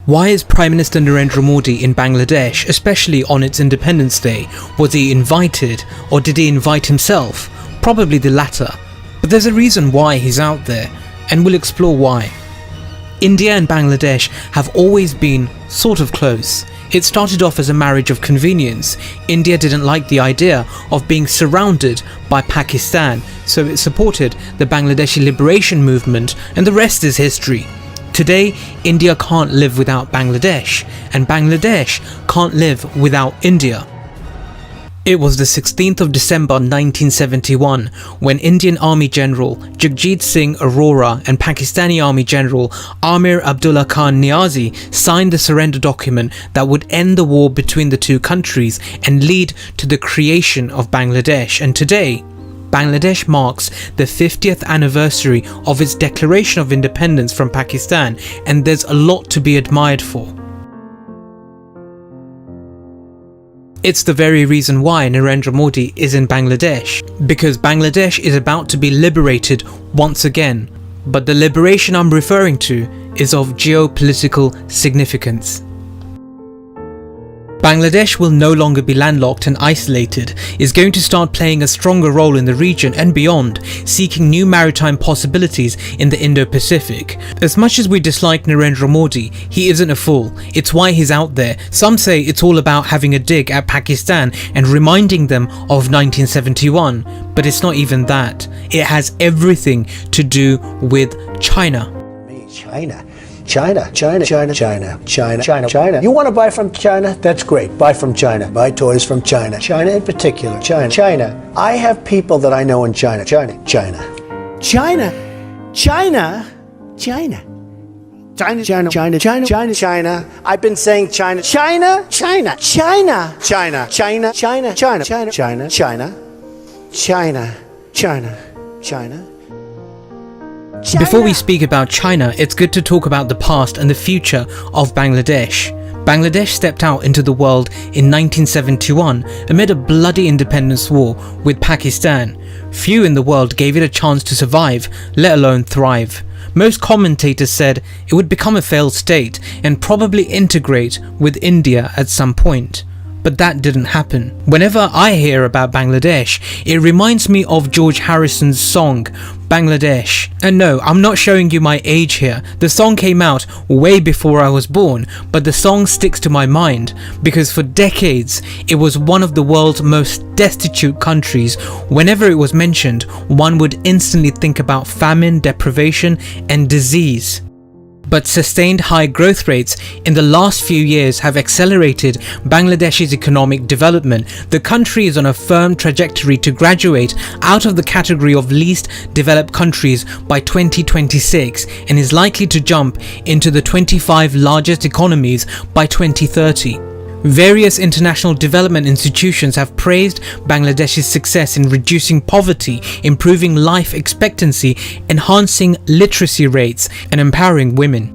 Why is Prime Minister Narendra Modi in Bangladesh, especially on its Independence Day? Was he invited, or did he invite himself? Probably the latter. But there's a reason why he's out there, and we'll explore why. India and Bangladesh have always been sort of close. It started off as a marriage of convenience. India didn't like the idea of being surrounded by Pakistan, so it supported the Bangladeshi liberation movement, and the rest is history. Today, India can't live without Bangladesh, and Bangladesh can't live without India. It was the 16th of December 1971 when Indian Army General Jagjit Singh Arora and Pakistani Army General Amir Abdullah Khan Niazi signed the surrender document that would end the war between the two countries and lead to the creation of Bangladesh. And today, Bangladesh marks the 50th anniversary of its declaration of independence from Pakistan, and there's a lot to be admired for. It's the very reason why Narendra Modi is in Bangladesh, because Bangladesh is about to be liberated once again. But the liberation I'm referring to is of geopolitical significance. Bangladesh will no longer be landlocked and isolated, is going to start playing a stronger role in the region and beyond, seeking new maritime possibilities in the Indo-Pacific. As much as we dislike Narendra Modi, he isn't a fool. It's why he's out there. Some say it's all about having a dig at Pakistan and reminding them of 1971, but it's not even that. It has everything to do with China. China. You want to buy from China? That's great. Buy from China. Buy toys from China. China in particular. China. I have people that I know in China. China. I've been saying China. China. Before we speak about China, it's good to talk about the past and the future of Bangladesh. Bangladesh stepped out into the world in 1971 amid a bloody independence war with Pakistan. Few in the world gave it a chance to survive, let alone thrive. Most commentators said it would become a failed state and probably integrate with India at some point. But that didn't happen. Whenever I hear about Bangladesh, it reminds me of George Harrison's song, Bangladesh. And no, I'm not showing you my age here. The song came out way before I was born, but the song sticks to my mind because for decades, it was one of the world's most destitute countries. Whenever it was mentioned, one would instantly think about famine, deprivation, and disease. But sustained high growth rates in the last few years have accelerated Bangladesh's economic development. The country is on a firm trajectory to graduate out of the category of least developed countries by 2026 and is likely to jump into the 25 largest economies by 2030. Various international development institutions have praised Bangladesh's success in reducing poverty, improving life expectancy, enhancing literacy rates, and empowering women.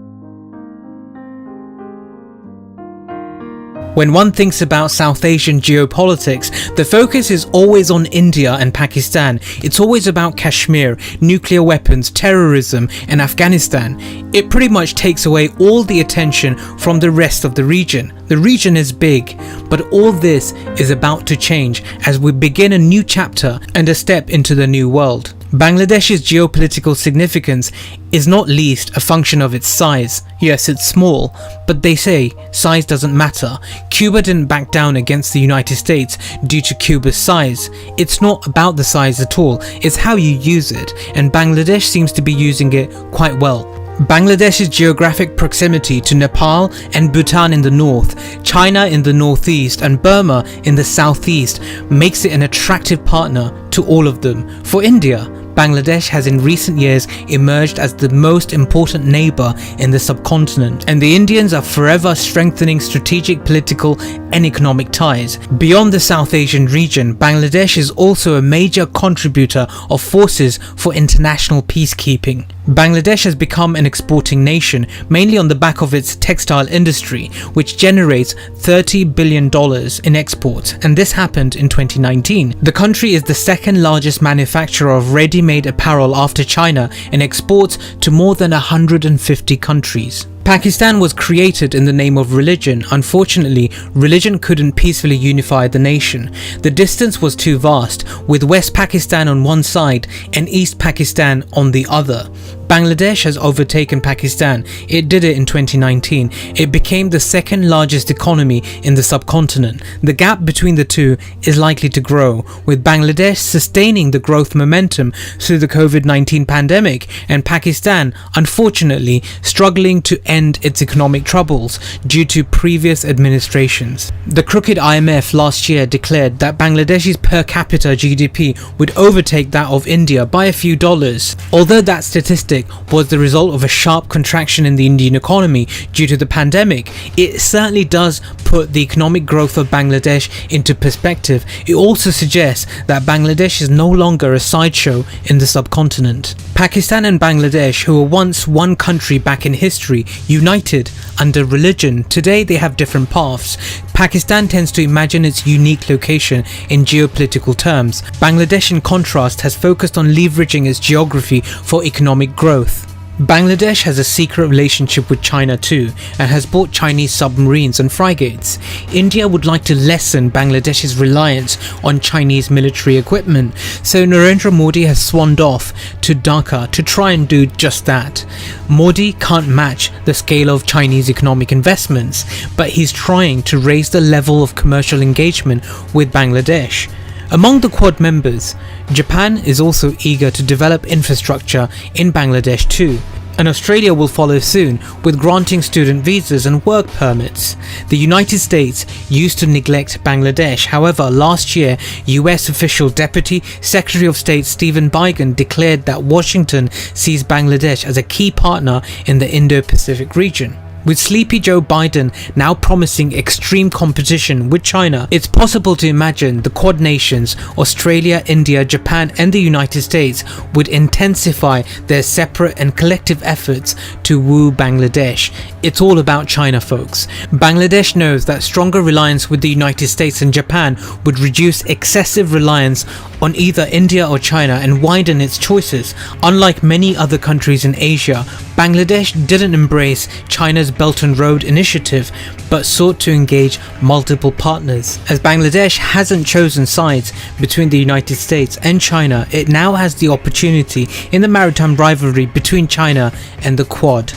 When one thinks about South Asian geopolitics, the focus is always on India and Pakistan. It's always about Kashmir, nuclear weapons, terrorism, and Afghanistan. It pretty much takes away all the attention from the rest of the region. The region is big, but all this is about to change as we begin a new chapter and a step into the new world. Bangladesh's geopolitical significance is not least a function of its size. Yes, it's small, but they say size doesn't matter. Cuba didn't back down against the United States due to Cuba's size. It's not about the size at all, it's how you use it, and Bangladesh seems to be using it quite well. Bangladesh's geographic proximity to Nepal and Bhutan in the north, China in the northeast, and Burma in the southeast makes it an attractive partner to all of them. For India, Bangladesh has in recent years emerged as the most important neighbour in the subcontinent, and the Indians are forever strengthening strategic, political and economic ties. Beyond the South Asian region, Bangladesh is also a major contributor of forces for international peacekeeping. Bangladesh has become an exporting nation, mainly on the back of its textile industry, which generates $30 billion in exports, and this happened in 2019. The country is the second largest manufacturer of ready-made apparel after China and exports to more than 150 countries. Pakistan was created in the name of religion. Unfortunately, religion couldn't peacefully unify the nation. The distance was too vast, with West Pakistan on one side and East Pakistan on the other. Bangladesh has overtaken Pakistan. It did it in 2019. It became the second largest economy in the subcontinent. The gap between the two is likely to grow, with Bangladesh sustaining the growth momentum through the COVID-19 pandemic and Pakistan, unfortunately, struggling to end its economic troubles due to previous administrations. The crooked IMF last year declared that Bangladesh's per capita GDP would overtake that of India by a few dollars. Although that statistic was the result of a sharp contraction in the Indian economy due to the pandemic, it certainly does put the economic growth of Bangladesh into perspective. It also suggests that Bangladesh is no longer a sideshow in the subcontinent. Pakistan and Bangladesh, who were once one country back in history, united under religion, today they have different paths. Pakistan tends to imagine its unique location in geopolitical terms. Bangladesh, in contrast, has focused on leveraging its geography for economic growth. Bangladesh has a secret relationship with China too, and has bought Chinese submarines and frigates. India would like to lessen Bangladesh's reliance on Chinese military equipment, so Narendra Modi has swanned off to Dhaka to try and do just that. Modi can't match the scale of Chinese economic investments, but he's trying to raise the level of commercial engagement with Bangladesh. Among the Quad members, Japan is also eager to develop infrastructure in Bangladesh too, and Australia will follow soon with granting student visas and work permits. The United States used to neglect Bangladesh. However, last year, US official Deputy Secretary of State Stephen Biegun declared that Washington sees Bangladesh as a key partner in the Indo-Pacific region. With sleepy Joe Biden now promising extreme competition with China, it's possible to imagine the Quad nations, Australia, India, Japan and the United States would intensify their separate and collective efforts to woo Bangladesh. It's all about China, folks. Bangladesh knows that stronger reliance with the United States and Japan would reduce excessive reliance on either India or China and widen its choices. Unlike many other countries in Asia, Bangladesh didn't embrace China's Belt and Road Initiative, but sought to engage multiple partners. As Bangladesh hasn't chosen sides between the United States and China, it now has the opportunity in the maritime rivalry between China and the Quad.